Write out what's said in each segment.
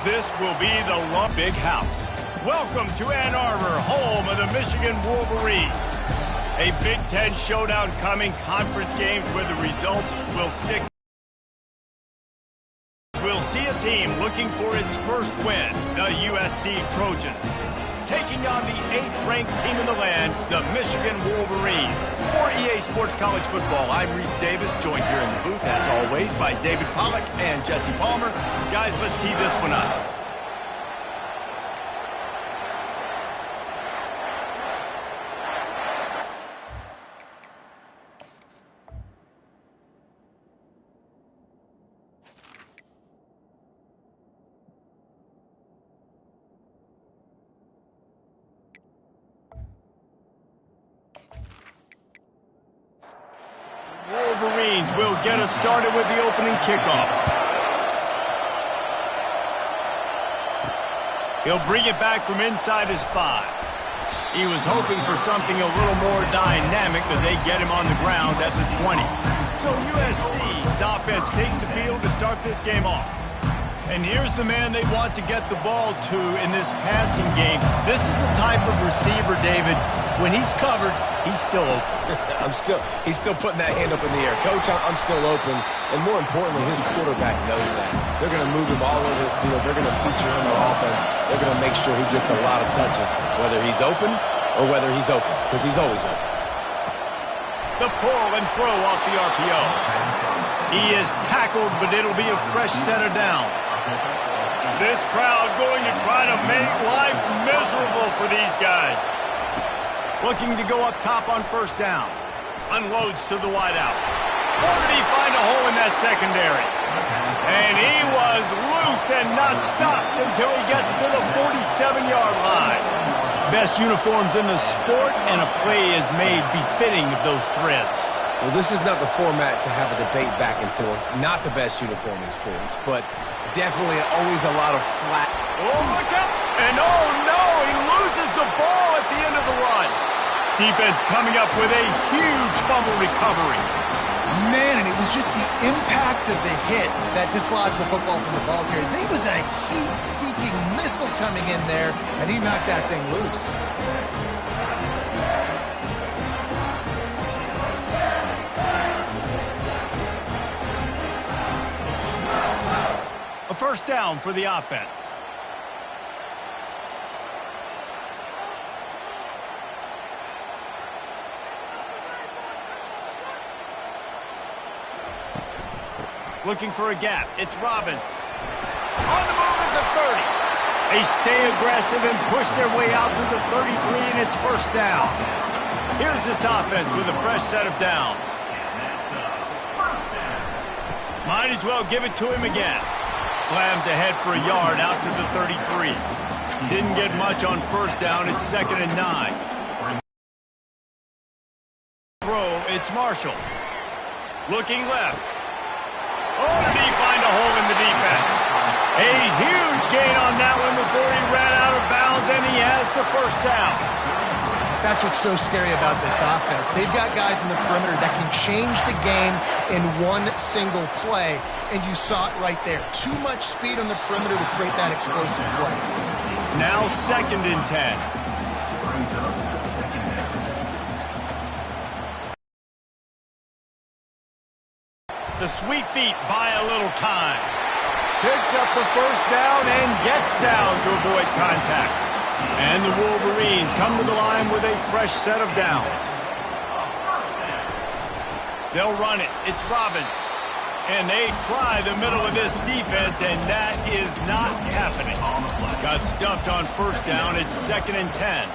This will be the big house. Welcome to Ann Arbor, home of the Michigan Wolverines. A Big Ten showdown coming, conference games where the results will stick. We'll see a team looking for its first win, the USC Trojans, taking on the 8th-ranked team in the land, the Michigan Wolverines. For EA Sports College Football, I'm Reese Davis, joined here in the booth, as always, by David Pollack and Jesse Palmer. Guys, let's tee this one up. Wolverines will get us started with the opening kickoff. He'll bring it back from inside his 5. He was hoping for something a little more dynamic, but they get him on the ground at the 20. So USC's offense takes the field to start this game off. And here's the man they want to get the ball to in this passing game. This is the type of receiver, David, when he's covered, he's still open. He's still putting that hand up in the air. Coach, I'm still open. And more importantly, his quarterback knows that. They're going to move him all over the field. They're going to feature him on offense. They're going to make sure he gets a lot of touches, whether he's open or whether he's open, because he's always open. The pull and throw off the RPO. He is tackled, but it'll be a fresh set of downs. This crowd going to try to make life miserable for these guys. Looking to go up top on first down. Unloads to the wideout. Or did he find a hole in that secondary? And he was loose and not stopped until he gets to the 47-yard line. Best uniforms in the sport, and a play is made befitting of those threads. Well, this is not the format to have a debate back and forth. Not the best uniform in sports, but definitely always a lot of flat. Oh, look out! And oh no, he loses the ball at the end of the run. Defense coming up with a huge fumble recovery. Man, and it was just the impact of the hit that dislodged the football from the ball carrier. There was a heat-seeking missile coming in there, and he knocked that thing loose. A first down for the offense. Looking for a gap. It's Robbins. On the move at the 30. They stay aggressive and push their way out to the 33, and it's first down. Here's this offense with a fresh set of downs. Might as well give it to him again. Slams ahead for a yard out to the 33. Didn't get much on first down. It's 2nd and 9. Throw, it's Marshall. Looking left. Oh, did he find a hole in the defense? A huge gain on that one before he ran out of bounds, and he has the first down. That's what's so scary about this offense. They've got guys in the perimeter that can change the game in one single play, and you saw it right there. Too much speed on the perimeter to create that explosive play. Now 2nd and 10. The sweet feet buy a little time. Picks up the first down and gets down to avoid contact. And the Wolverines come to the line with a fresh set of downs. They'll run it. It's Robbins. And they try the middle of this defense, and that is not happening. Got stuffed on first down. It's 2nd and 10.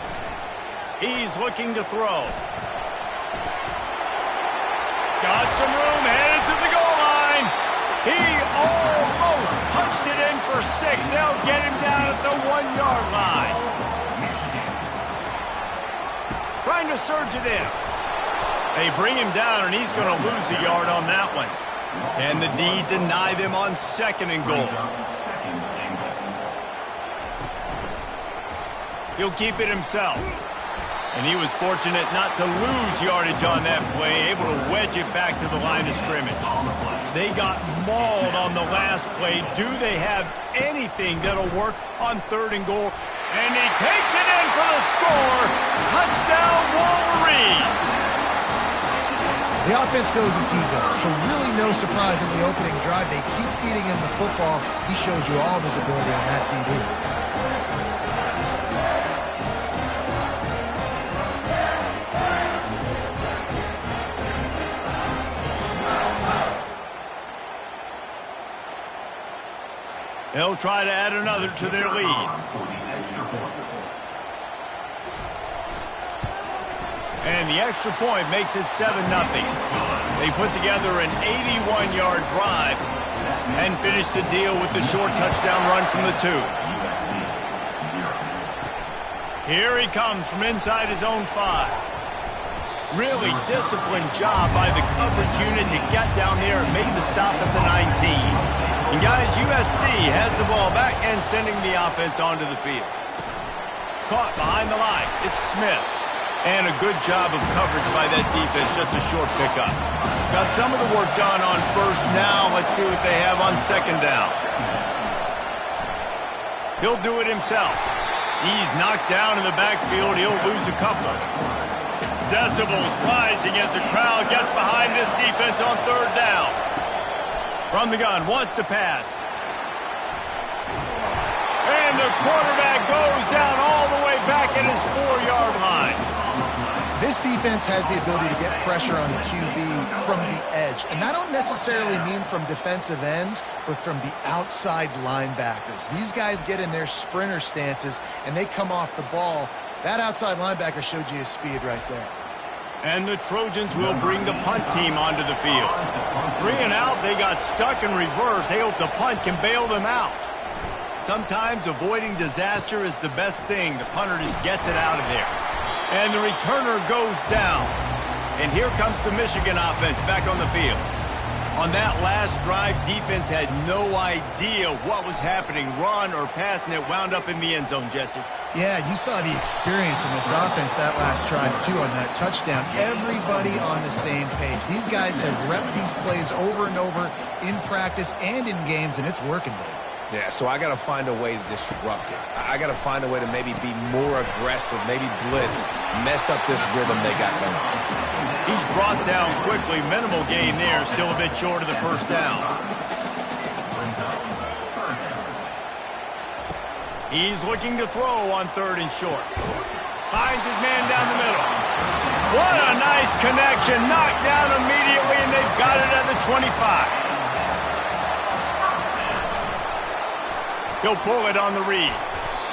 He's looking to throw. Got some room, headed to the goal line. He almost punched it in for 6. They'll get him down at the 1-yard line. Trying to surge it in. They bring him down, and he's going to lose a yard on that one. Can the D deny them on 2nd and goal? He'll keep it himself. And he was fortunate not to lose yardage on that play, able to wedge it back to the line of scrimmage. They got mauled on the last play. Do they have anything that'll work on 3rd and goal? And he takes it in for the score. Touchdown, Wolverines. The offense goes as he goes, so really no surprise in the opening drive. They keep feeding him the football. He shows you all of his ability on that TD. They'll try to add another to their lead. And the extra point makes it 7-0. They put together an 81-yard drive and finish the deal with the short touchdown run from the 2. Here he comes from inside his own 5. Really disciplined job by the coverage unit to get down there and make the stop at the 19. And guys, USC has the ball back and sending the offense onto the field. Caught behind the line. It's Smith. And a good job of coverage by that defense, just a short pickup. Got some of the work done on 1st down. Let's see what they have on 2nd down. He'll do it himself. He's knocked down in the backfield. He'll lose a couple. Decibels rising as the crowd gets behind this defense on 3rd down. From the gun, wants to pass. And the quarterback goes down all the way back at his 4-yard line. This defense has the ability to get pressure on the QB from the edge. And I don't necessarily mean from defensive ends, but from the outside linebackers. These guys get in their sprinter stances, and they come off the ball. That outside linebacker showed you his speed right there. And the Trojans will bring the punt team onto the field. 3 and out, they got stuck in reverse. They hope the punt can bail them out. Sometimes avoiding disaster is the best thing. The punter just gets it out of there. And the returner goes down. And here comes the Michigan offense back on the field. On that last drive, defense had no idea what was happening, run or pass, and it wound up in the end zone, Jesse. Yeah, you saw the experience in this offense that last drive, too, on that touchdown. Everybody on the same page. These guys have repped these plays over and over in practice and in games, and it's working, Dave. Yeah, so I got to find a way to disrupt it. I got to find a way to maybe be more aggressive, maybe blitz, mess up this rhythm they got going. He's brought down quickly. Minimal gain there, still a bit short of the 1st down. He's looking to throw on 3rd and short. Finds his man down the middle. What a nice connection. Knocked down immediately, and they've got it at the 25. He'll pull it on the read.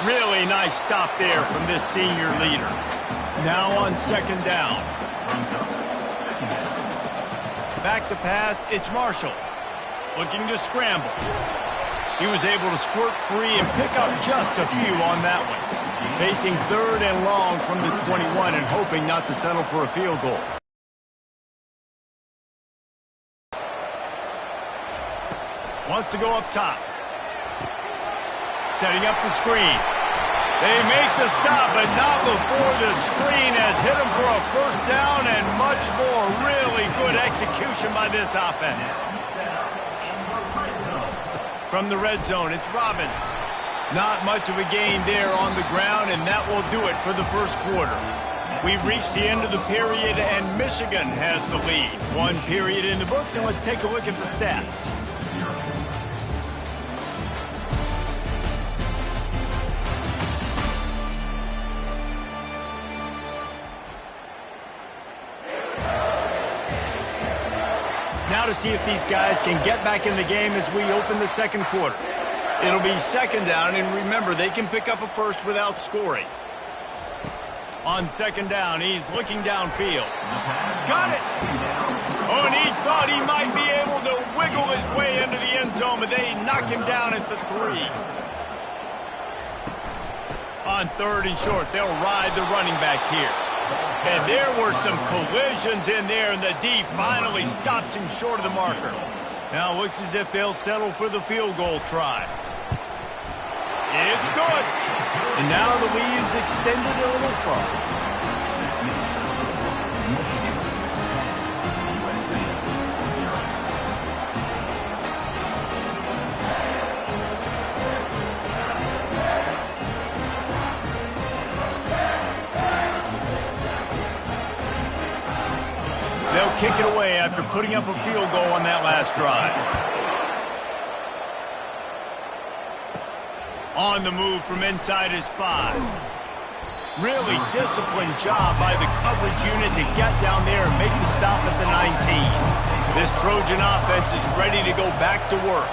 Really nice stop there from this senior leader. Now on 2nd down. Back to pass, it's Marshall. Looking to scramble. He was able to squirt free and pick up just a few on that one. Facing 3rd and long from the 21 and hoping not to settle for a field goal. Wants to go up top. Setting up the screen. They make the stop, but not before the screen has hit them for a 1st down and much more. Really good execution by this offense. From the red zone, it's Robbins. Not much of a gain there on the ground, and that will do it for the 1st quarter. We've reached the end of the period, and Michigan has the lead. 1 period in the books, and let's take a look at the stats. Now to see if these guys can get back in the game as we open the 2nd quarter. It'll be 2nd down, and remember, they can pick up a 1st without scoring. On 2nd down, he's looking downfield. Got it! Oh, and he thought he might be able to wiggle his way into the end zone, but they knock him down at the 3. On 3rd and short, they'll ride the running back here. And there were some collisions in there, and the D finally stops him short of the marker. Now it looks as if they'll settle for the field goal try. It's good. And now the lead is extended a little further. kick it away after putting up a field goal on that last drive. On the move from inside his 5. Really disciplined job by the coverage unit to get down there and make the stop at the 19. This Trojan offense is ready to go back to work.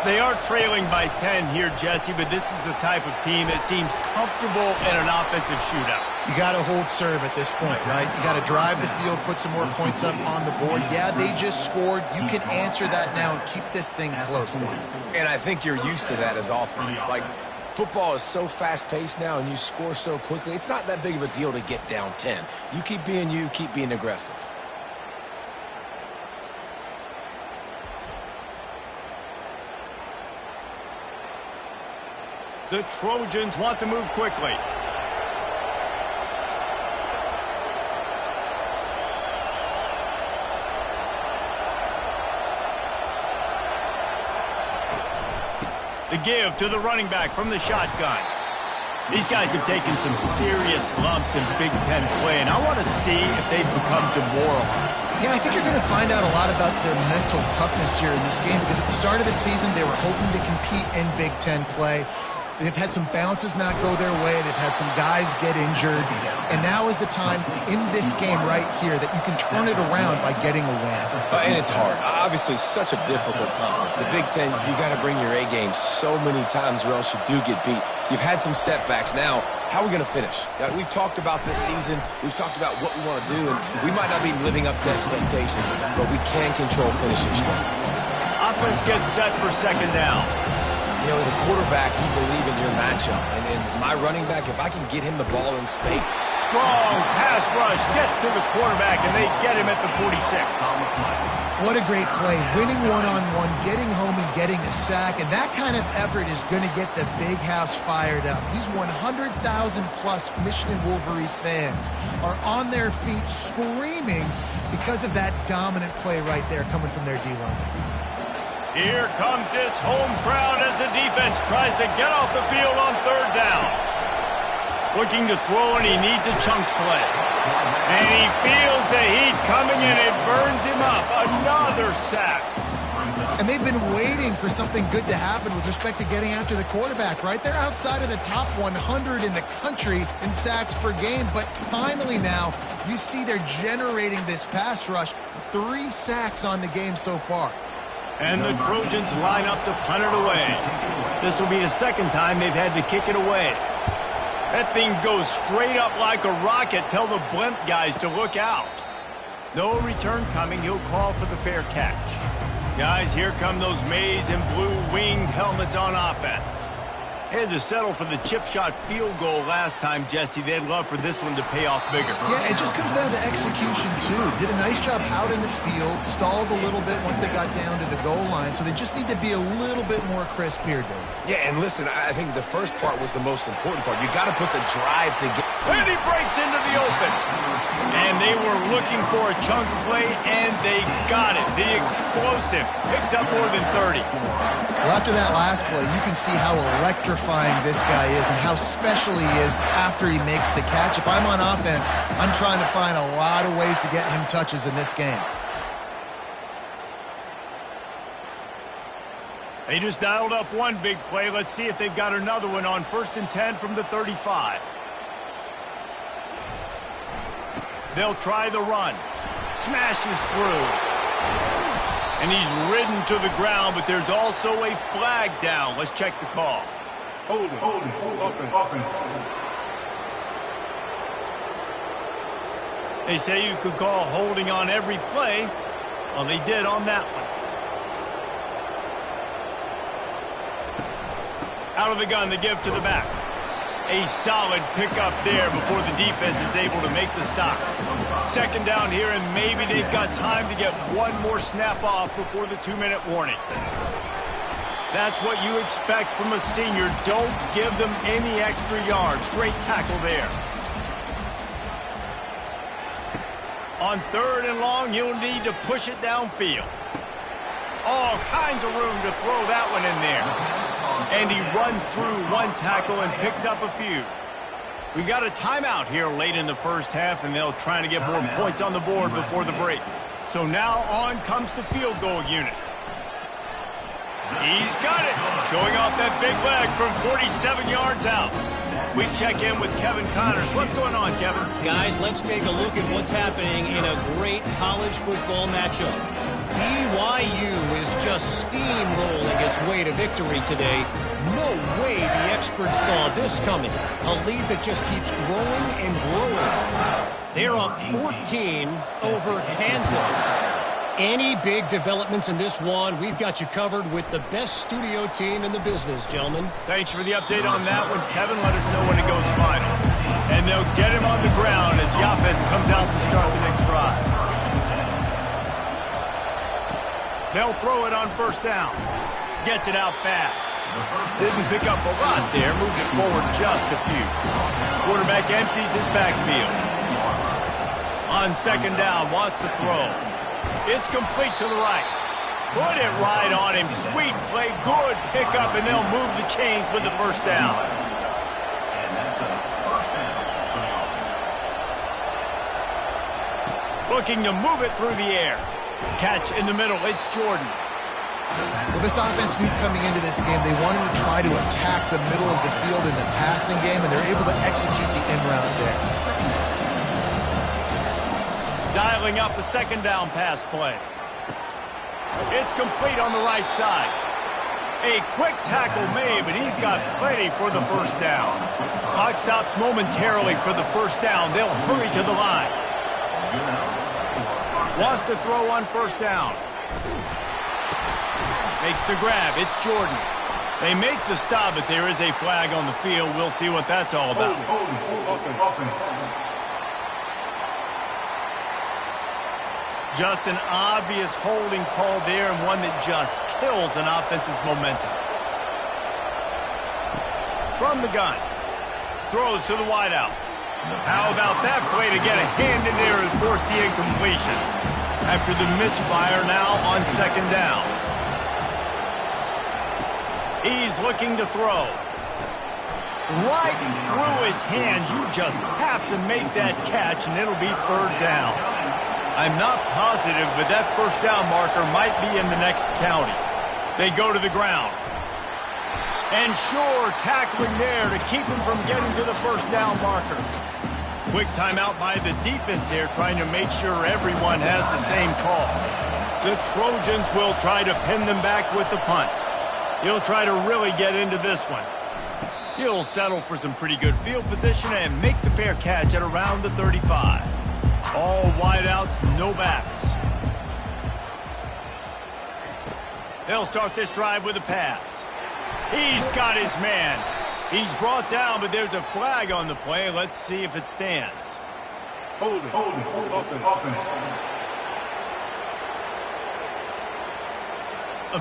They are trailing by 10 here, Jesse, but this is the type of team that seems comfortable in an offensive shootout. You got to hold serve at this point, right? You got to drive the field, put some more points up on the board. Yeah, they just scored. You can answer that now and keep this thing close. And I think you're used to that as offense. Like, football is so fast-paced now, and you score so quickly. It's not that big of a deal to get down 10. You keep being aggressive. The Trojans want to move quickly. The give to the running back from the shotgun. These guys have taken some serious lumps in Big Ten play, and I want to see if they've become demoralized. Yeah, I think you're going to find out a lot about their mental toughness here in this game, because at the start of the season, they were hoping to compete in Big Ten play. They've had some bounces not go their way. They've had some guys get injured. And now is the time in this game right here that you can turn it around by getting a win. And it's hard. Obviously, such a difficult conference. The Big Ten, you got to bring your A game so many times or else you do get beat. You've had some setbacks. Now, how are we going to finish? We've talked about this season. We've talked about what we want to do, and we might not be living up to expectations, but we can control finishing strong. Offense gets set for second down. You know, as a quarterback, you believe in your matchup. And in my running back, if I can get him the ball in space. Strong pass rush gets to the quarterback, and they get him at the 46. What a great play. Winning one-on-one, getting home and getting a sack. And that kind of effort is going to get the big house fired up. These 100,000-plus Michigan Wolverine fans are on their feet screaming because of that dominant play right there coming from their D-line. Here comes this home crowd as the defense tries to get off the field on third down. Looking to throw, and he needs a chunk play. And he feels the heat coming, and it burns him up. Another sack. And they've been waiting for something good to happen with respect to getting after the quarterback, right? They're outside of the top 100 in the country in sacks per game, but finally now you see they're generating this pass rush. 3 sacks on the game so far. And the Trojans line up to punt it away. This will be the second time they've had to kick it away. That thing goes straight up like a rocket. Tell the blimp guys to look out. No return coming. He'll call for the fair catch. Guys, here come those maize and blue winged helmets on offense. They had to settle for the chip shot field goal last time, Jesse. They'd love for this one to pay off bigger. Yeah, it just comes down to execution, too. Did a nice job out in the field, stalled a little bit once they got down to the goal line, so they just need to be a little bit more crisp here, Dave. Yeah, and listen, I think the first part was the most important part. You got to put the drive to get... And he breaks into the open. And they were looking for a chunk play, and they got it. The explosive picks up more than 30. Well, after that last play, you can see how electrifying this guy is and how special he is after he makes the catch. If I'm on offense, I'm trying to find a lot of ways to get him touches in this game. They just dialed up one big play. Let's see if they've got another one on 1st and 10 from the 35. They'll try the run. Smashes through. And he's ridden to the ground, but there's also a flag down. Let's check the call. Hold it, open. They say you could call holding on every play. Well, they did on that one. Out of the gun, the give to the back. A solid pickup there before the defense is able to make the stop. Second down here, and maybe they've got time to get one more snap off before the 2-minute warning. That's what you expect from a senior. Don't give them any extra yards. Great tackle there. On 3rd and long, you'll need to push it downfield. All kinds of room to throw that one in there. And he runs through one tackle and picks up a few. We got a timeout here late in the first half, and they'll try to get more points on the board before the break. So now on comes the field goal unit. He's got it, showing off that big leg from 47 yards out. We check in with Kevin Connors. What's going on, Kevin? Guys, let's take a look at what's happening in a great college football matchup. BYU is just steamrolling its way to victory today. No way the experts saw this coming. A lead that just keeps growing and growing. They're up 14 over Kansas. Any big developments in this one, we've got you covered with the best studio team in the business, gentlemen. Thanks for the update on that one, Kevin. Let us know when it goes final. And they'll get him on the ground as the offense comes out to start the next drive. They'll throw it on first down. Gets it out fast. Didn't pick up a lot there. Moved it forward just a few. Quarterback empties his backfield. On second down, wants to throw. It's complete to the right. Put it right on him. Sweet play. Good pickup, and they'll move the chains with the first down. Looking to move it through the air. Catch in the middle. It's Jordan. Well, this offense knew coming into this game they wanted to try to attack the middle of the field in the passing game, and they're able to execute the end route there. Dialing up a second down pass play. It's complete on the right side. A quick tackle made, but he's got plenty for the first down. Clock stops momentarily for the first down. They'll hurry to the line. Wants to throw on first down. Makes the grab. It's Jordan. They make the stop, but there is a flag on the field. We'll see what that's all about. Just an obvious holding call there, and one that just kills an offense's momentum. From the gun. Throws to the wideout. How about that play to get a hand in there and force the incompletion? After the misfire, now on second down. He's looking to throw. Right through his hands. You just have to make that catch, and it'll be third down. I'm not positive, but that first down marker might be in the next county. They go to the ground. And sure, tackling there to keep him from getting to the first down marker. Quick timeout by the defense there, trying to make sure everyone has the same call. The Trojans will try to pin them back with the punt. He'll try to really get into this one. He'll settle for some pretty good field position and make the fair catch at around the 35. All wideouts, no backs. They'll start this drive with a pass. He's got his man. He's brought down, but there's a flag on the play. Let's see if it stands. Hold it. Open.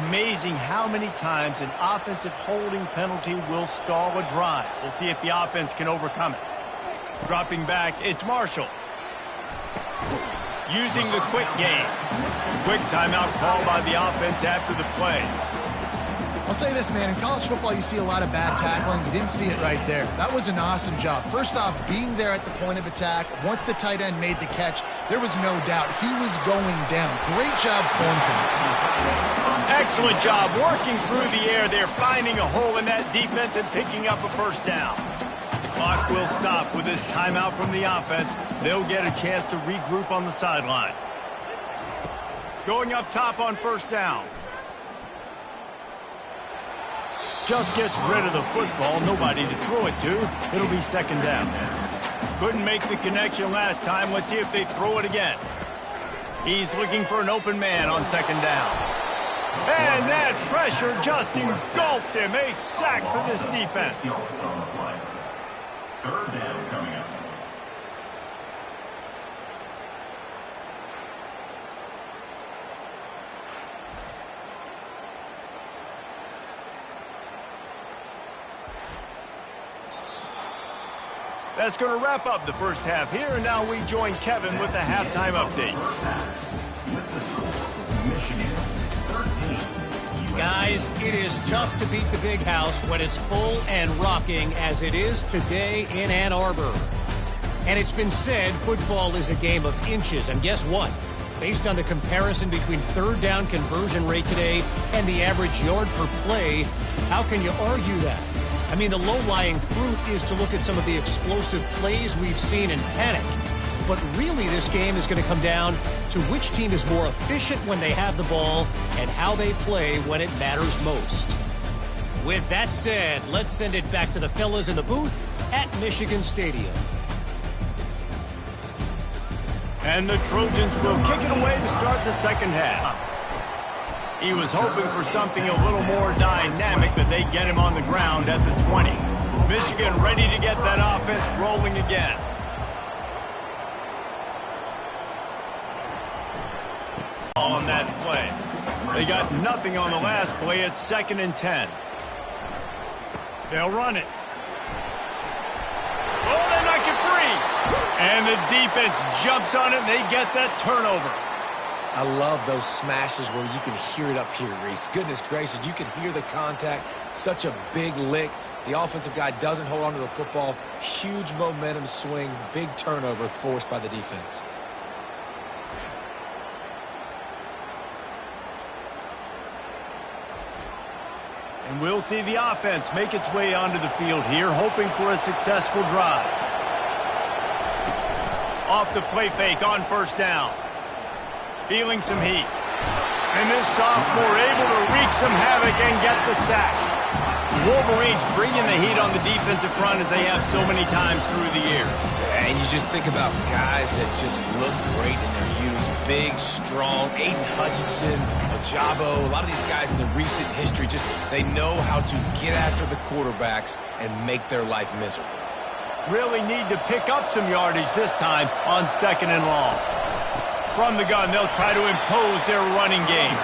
Amazing how many times an offensive holding penalty will stall a drive. We'll see if the offense can overcome it. Dropping back, it's Marshall. Using the quick game. Quick timeout call by the offense after the play. I'll say this, man. In college football, you see a lot of bad tackling. You didn't see it right there. That was an awesome job. First off, being there at the point of attack. Once the tight end made the catch, there was no doubt he was going down. Great job for him tonight. Excellent job working through the air there, finding a hole in that defense and picking up a first down. Clock will stop with this timeout from the offense. They'll get a chance to regroup on the sideline. Going up top on first down. Just gets rid of the football. Nobody to throw it to. It'll be second down. Couldn't make the connection last time. Let's see if they throw it again. He's looking for an open man on second down. And that pressure just engulfed him. A sack for this defense. Third down coming up. That's going to wrap up the first half here, and now we join Kevin with the halftime update. Michigan 13. Guys, it is tough to beat the big house when it's full and rocking as it is today in Ann Arbor. And it's been said football is a game of inches, and guess what? Based on the comparison between third down conversion rate today and the average yard per play, how can you argue that? I mean, the low-lying fruit is to look at some of the explosive plays we've seen in panic. But really, this game is going to come down to which team is more efficient when they have the ball and how they play when it matters most. With that said, let's send it back to the fellas in the booth at Michigan Stadium. And the Trojans will kick it away to start the second half. He was hoping for something a little more dynamic, but they get him on the ground at the 20. Michigan ready to get that offense rolling again. On that play. They got nothing on the last play. It's 2nd and 10. They'll run it. Oh, they knock it free. And the defense jumps on it, and they get that turnover. I love those smashes where you can hear it up here, Reese. Goodness gracious, you can hear the contact. Such a big lick. The offensive guy doesn't hold on to the football. Huge momentum swing, big turnover forced by the defense. And we'll see the offense make its way onto the field here, hoping for a successful drive. Off the play fake on first down. Feeling some heat. And this sophomore able to wreak some havoc and get the sack. Wolverines bringing the heat on the defensive front as they have so many times through the years. And you just think about guys that just look great in their youth. Big, strong, Aiden Hutchinson, Ojabo, a lot of these guys in the recent history, just they know how to get after the quarterbacks and make their life miserable. Really need to pick up some yardage this time on 2nd and long. From the gun, they'll try to impose their running game.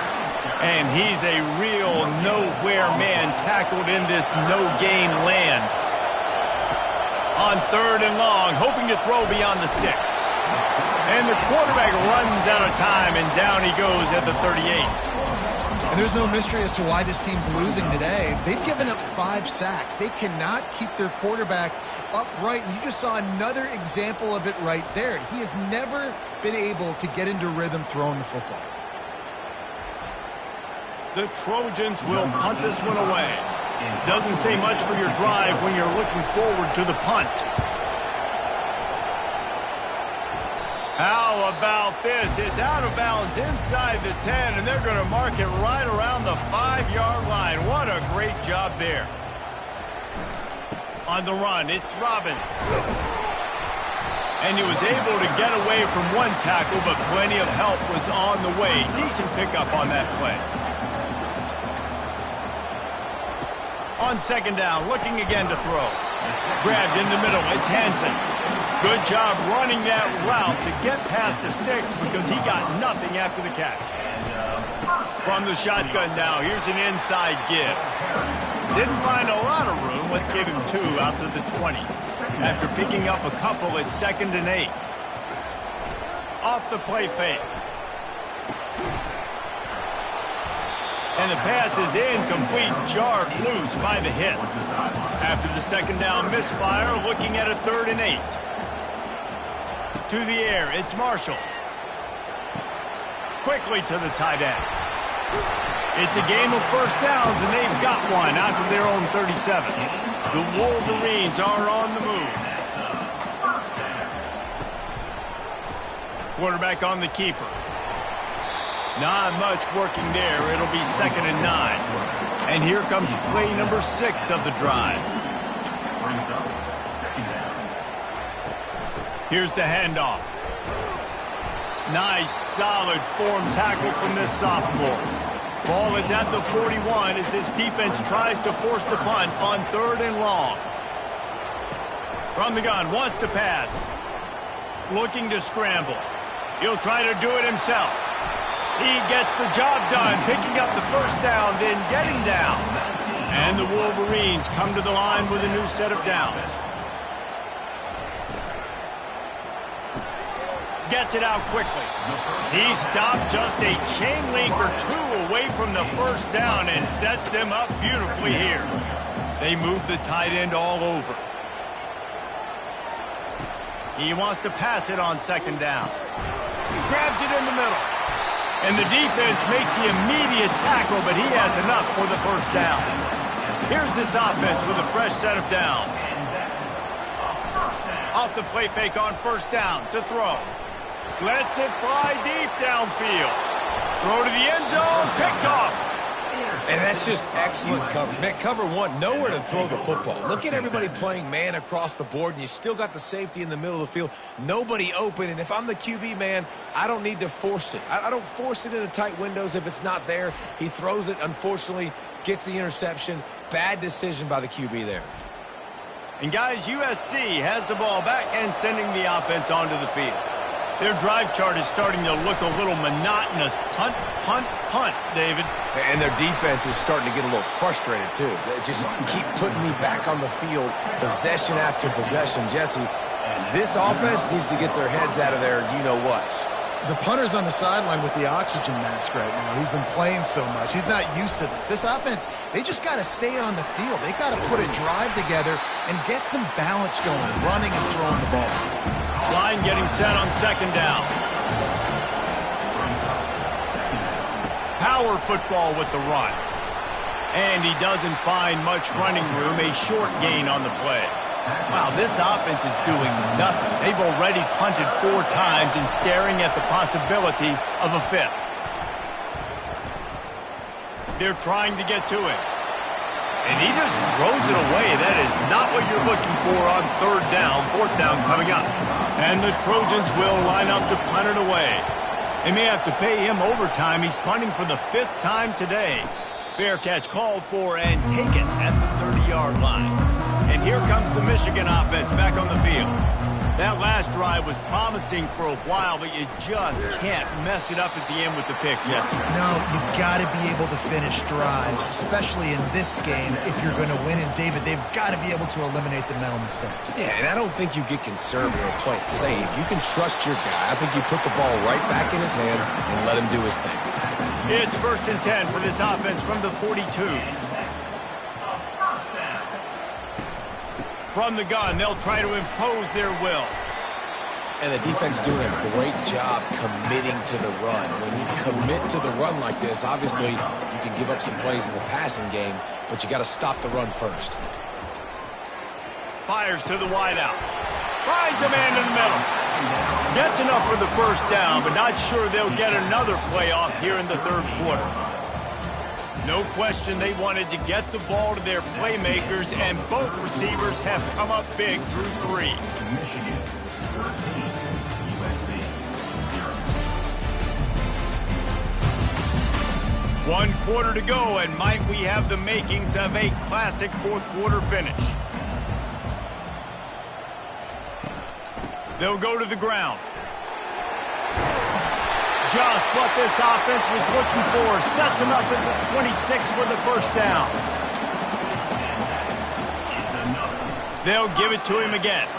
And he's a real nowhere man tackled in this no-gain land. On 3rd and long, hoping to throw beyond the sticks. And the quarterback runs out of time, and down he goes at the 38. And there's no mystery as to why this team's losing today. They've given up 5 sacks. They cannot keep their quarterback upright, and you just saw another example of it right there. He has never been able to get into rhythm throwing the football. The Trojans will punt this one away. Doesn't say much for your drive when you're looking forward to the punt. How about this? It's out of bounds inside the 10, and they're going to mark it right around the 5-yard line. What a great job there. On the run, it's Robbins. And he was able to get away from one tackle, but plenty of help was on the way. Decent pickup on that play. On 2nd down, looking again to throw. Grabbed in the middle, it's Hansen. Good job running that route to get past the sticks because he got nothing after the catch. From the shotgun now, here's an inside give. Didn't find a lot of room. Let's give him 2 out to the 20. After picking up a couple, it's 2nd and 8. Off the play fake. And the pass is incomplete, jarred loose by the hit. After the 2nd down misfire, looking at a 3rd and 8. To the air, it's Marshall. Quickly to the tight end. It's a game of first downs, and they've got one out to their own 37. The Wolverines are on the move. Quarterback on the keeper. Not much working there. It'll be 2nd and 9. And here comes play number 6 of the drive. Here's the handoff. Nice, solid form tackle from this sophomore. Ball is at the 41 as this defense tries to force the punt on 3rd and long. From the gun, wants to pass. Looking to scramble. He'll try to do it himself. He gets the job done, picking up the first down, then getting down. And the Wolverines come to the line with a new set of downs. Gets it out quickly. He stopped just a chain link or 2 away from the first down and sets them up beautifully here. They move the tight end all over. He wants to pass it on 2nd down. grabs it in the middle. And the defense makes the immediate tackle, but he has enough for the first down. Here's this offense with a fresh set of downs. Off the play fake on first down to throw. Lets it fly deep downfield. Throw to the end zone, picked off. And that's just excellent coverage. Man, cover one, nowhere to throw the football. Look at everybody playing man across the board, and you still got the safety in the middle of the field. Nobody open, and if I'm the QB, man, I don't need to force it. I don't force it into tight windows if it's not there. He throws it, unfortunately, gets the interception. Bad decision by the QB there. And guys, USC has the ball back and sending the offense onto the field. Their drive chart is starting to look a little monotonous. Punt, punt, punt, David. And their defense is starting to get a little frustrated, too. They just keep putting me back on the field, possession after possession. Jesse, this offense needs to get their heads out of their you-know-whats. The punter's on the sideline with the oxygen mask right now. He's been playing so much. He's not used to this. This offense, they just got to stay on the field. They got to put a drive together and get some balance going, running and throwing the ball. Line getting set on second down. Power football with the run. And he doesn't find much running room, a short gain on the play. Wow, this offense is doing nothing. They've already punted 4 times and staring at the possibility of a 5th. They're trying to get to it. And he just throws it away. That is not what you're looking for on 3rd down, 4th down coming up. And the Trojans will line up to punt it away. They may have to pay him overtime. He's punting for the 5th time today. Fair catch called for and taken at the 30-yard line. And here comes the Michigan offense back on the field. That last drive was promising for a while, but you just can't mess it up at the end with the pick, Jesse. No, you've got to be able to finish drives, especially in this game if you're going to win. And, David, they've got to be able to eliminate the mental mistakes. Yeah, and I don't think you get conservative or play it safe. You can trust your guy. I think you put the ball right back in his hands and let him do his thing. It's 1st and 10 for this offense from the 42. From the gun, they'll try to impose their will. And the defense doing a great job committing to the run. When you commit to the run like this, obviously you can give up some plays in the passing game, but you got to stop the run first. Fires to the wideout. Finds a man in the middle. Gets enough for the first down, but not sure they'll get another play off here in the 3rd quarter. No question they wanted to get the ball to their playmakers, and both receivers have come up big through 3. Michigan 13, USC 0. 1 quarter to go, and might we have the makings of a classic 4th quarter finish. They'll go to the ground. Just what this offense was looking for. Sets him up at the 26 for the first down. They'll give it to him again.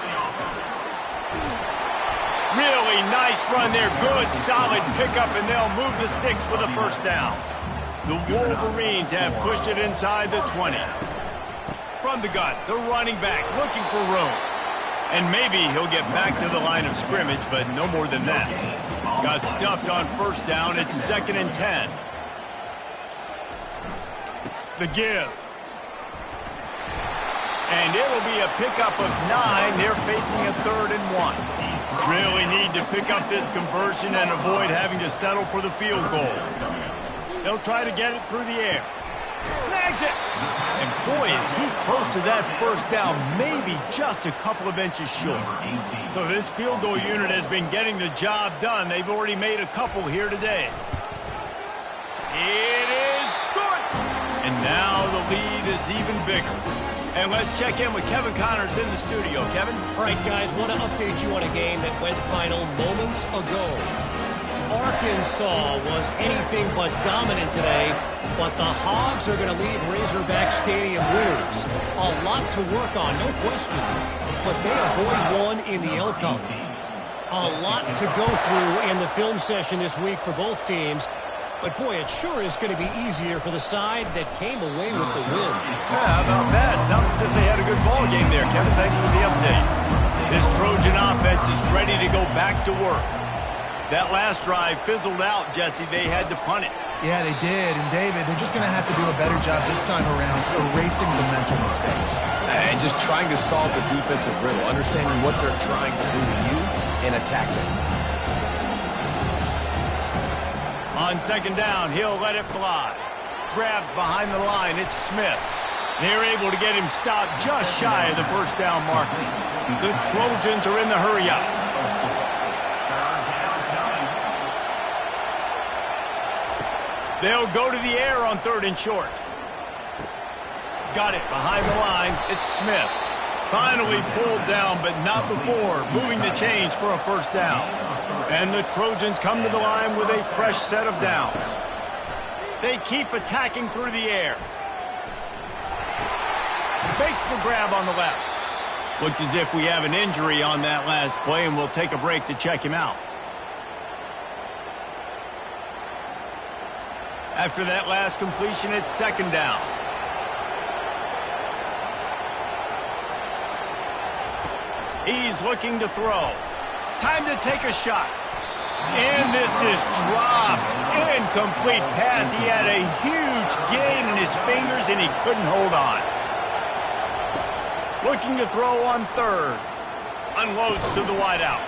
Really nice run there. Good, solid pickup, and they'll move the sticks for the first down. The Wolverines have pushed it inside the 20. From the gun, the running back looking for room. And maybe he'll get back to the line of scrimmage, but no more than that. Got stuffed on first down. It's 2nd and 10. The give. And it'll be a pickup of 9. They're facing a 3rd and 1. Really need to pick up this conversion and avoid having to settle for the field goal. They'll try to get it through the air. Snags it. And boy, is he close to that first down, maybe just a couple of inches short. So this field goal unit has been getting the job done. They've already made a couple here today. It is good. And now the lead is even bigger. And let's check in with Kevin Connors in the studio. Kevin? All right, guys, want to update you on a game that went final moments ago. Arkansas was anything but dominant today, but the Hogs are going to leave Razorback Stadium winners. A lot to work on, no question, but they avoid one in the outcome. A lot to go through in the film session this week for both teams, but boy, it sure is going to be easier for the side that came away with the win. Yeah, how about that? Sounds as if they had a good ball game there, Kevin. Thanks for the update. This Trojan offense is ready to go back to work. That last drive fizzled out, Jesse. They had to punt it. Yeah, they did. And, David, they're just going to have to do a better job this time around erasing the mental mistakes. And just trying to solve the defensive riddle, understanding what they're trying to do to you and attack them. On second down, he'll let it fly. Grabbed behind the line, it's Smith. They're able to get him stopped just shy of the first down marker. The Trojans are in the hurry-up. They'll go to the air on 3rd and short. Got it behind the line. It's Smith. Finally pulled down, but not before moving the chains for a first down. And the Trojans come to the line with a fresh set of downs. They keep attacking through the air. Makes the grab on the left. Looks as if we have an injury on that last play, and we'll take a break to check him out. After that last completion, it's second down. He's looking to throw. Time to take a shot. And this is dropped. Incomplete pass. He had a huge gain in his fingers, and he couldn't hold on. Looking to throw on 3rd. Unloads to the wideout.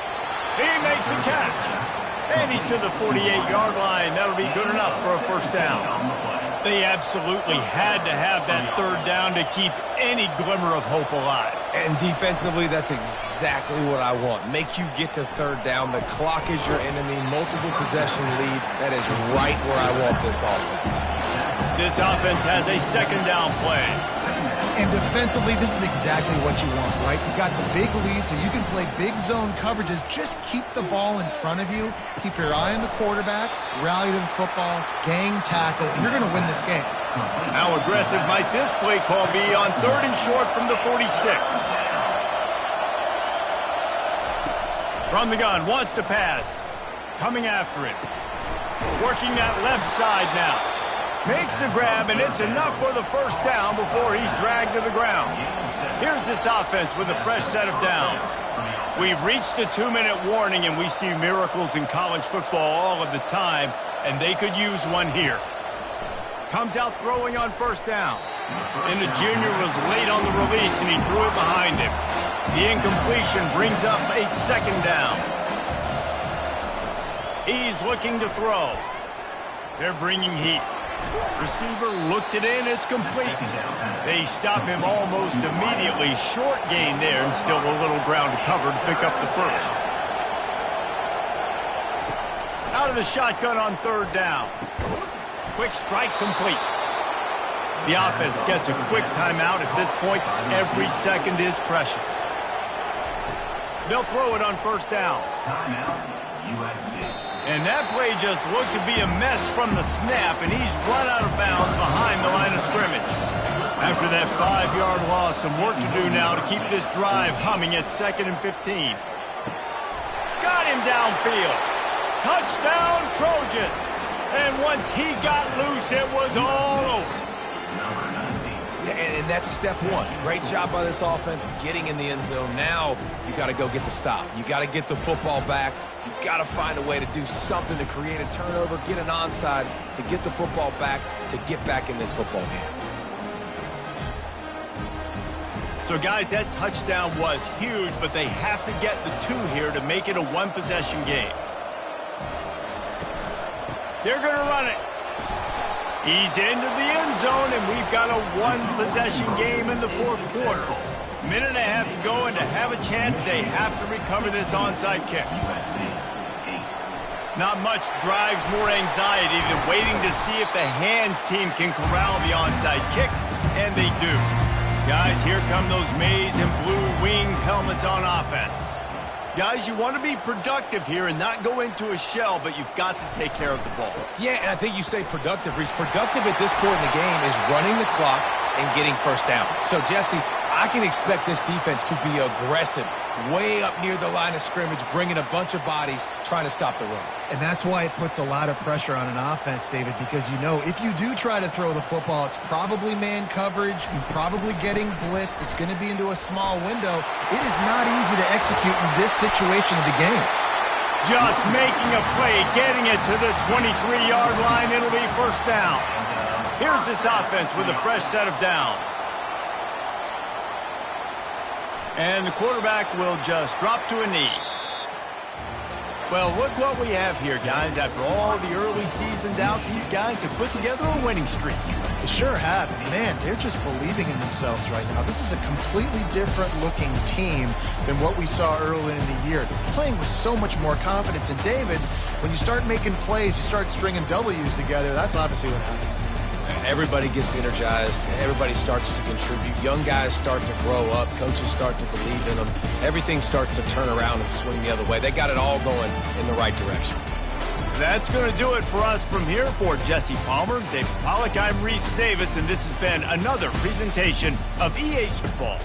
He makes a catch. And he's to the 48-yard line. That'll be good enough for a first down. They absolutely had to have that 3rd down to keep any glimmer of hope alive. And defensively, that's exactly what I want. Make you get to 3rd down. The clock is your enemy. Multiple possession lead. That is right where I want this offense. This offense has a second down play. And defensively, this is exactly what you want, right? You got the big lead, so you can play big zone coverages. Just keep the ball in front of you. Keep your eye on the quarterback. Rally to the football. Gang tackle. And you're going to win this game. How aggressive might this play call be on 3rd and short from the 46? From the gun, wants to pass. Coming after it. Working that left side now. Makes the grab, and it's enough for the first down before he's dragged to the ground. Here's this offense with a fresh set of downs. We've reached the 2-minute warning, and we see miracles in college football all of the time, and they could use one here. Comes out throwing on first down. And the junior was late on the release, and he threw it behind him. The incompletion brings up a second down. He's looking to throw. They're bringing heat. Receiver looks it in, it's complete. They stop him almost immediately. Short gain there, and still a little ground to cover to pick up the first. Out of the shotgun on 3rd down. Quick strike complete. The offense gets a quick timeout at this point. Every second is precious. They'll throw it on first down. Timeout, USC. And that play just looked to be a mess from the snap, and he's run out of bounds behind the line of scrimmage. After that 5-yard loss, some work to do now to keep this drive humming at 2nd and 15. Got him downfield. Touchdown, Trojans. And once he got loose, it was all over. Yeah, and that's step one. Great job by this offense getting in the end zone. Now you got to go get the stop. You got to get the football back. You got to find a way to do something to create a turnover, get an onside, to get the football back, to get back in this football game. So, guys, that touchdown was huge, but they have to get the 2 here to make it a 1-possession game. They're going to run it. He's into the end zone, and we've got a 1-possession game in the 4th quarter. Minute and a half to go, and to have a chance, they have to recover this onside kick. Not much drives more anxiety than waiting to see if the hands team can corral the onside kick, and they do. Guys, here come those maize and blue winged helmets on offense. Guys, you want to be productive here and not go into a shell, but you've got to take care of the ball. Yeah, and I think you say productive, Reese. Productive at this point in the game is running the clock and getting first down. So, Jesse, I can expect this defense to be aggressive, way up near the line of scrimmage, bringing a bunch of bodies, trying to stop the run. And that's why it puts a lot of pressure on an offense, David, because you know if you do try to throw the football, it's probably man coverage. You're probably getting blitzed. It's going to be into a small window. It is not easy to execute in this situation of the game. Just making a play, getting it to the 23-yard line. It'll be first down. Here's this offense with a fresh set of downs. And the quarterback will just drop to a knee. Well, look what we have here, guys. After all the early season doubts, these guys have put together a winning streak. They sure have. Man, they're just believing in themselves right now. This is a completely different looking team than what we saw early in the year. They're playing with so much more confidence. And David, when you start making plays, you start stringing W's together, that's obviously what happens. Everybody gets energized. Everybody starts to contribute. Young guys start to grow up. Coaches start to believe in them. Everything starts to turn around and swing the other way. They got it all going in the right direction. That's going to do it for us from here. For Jesse Palmer, David Pollack, I'm Reese Davis, and this has been another presentation of EA Football.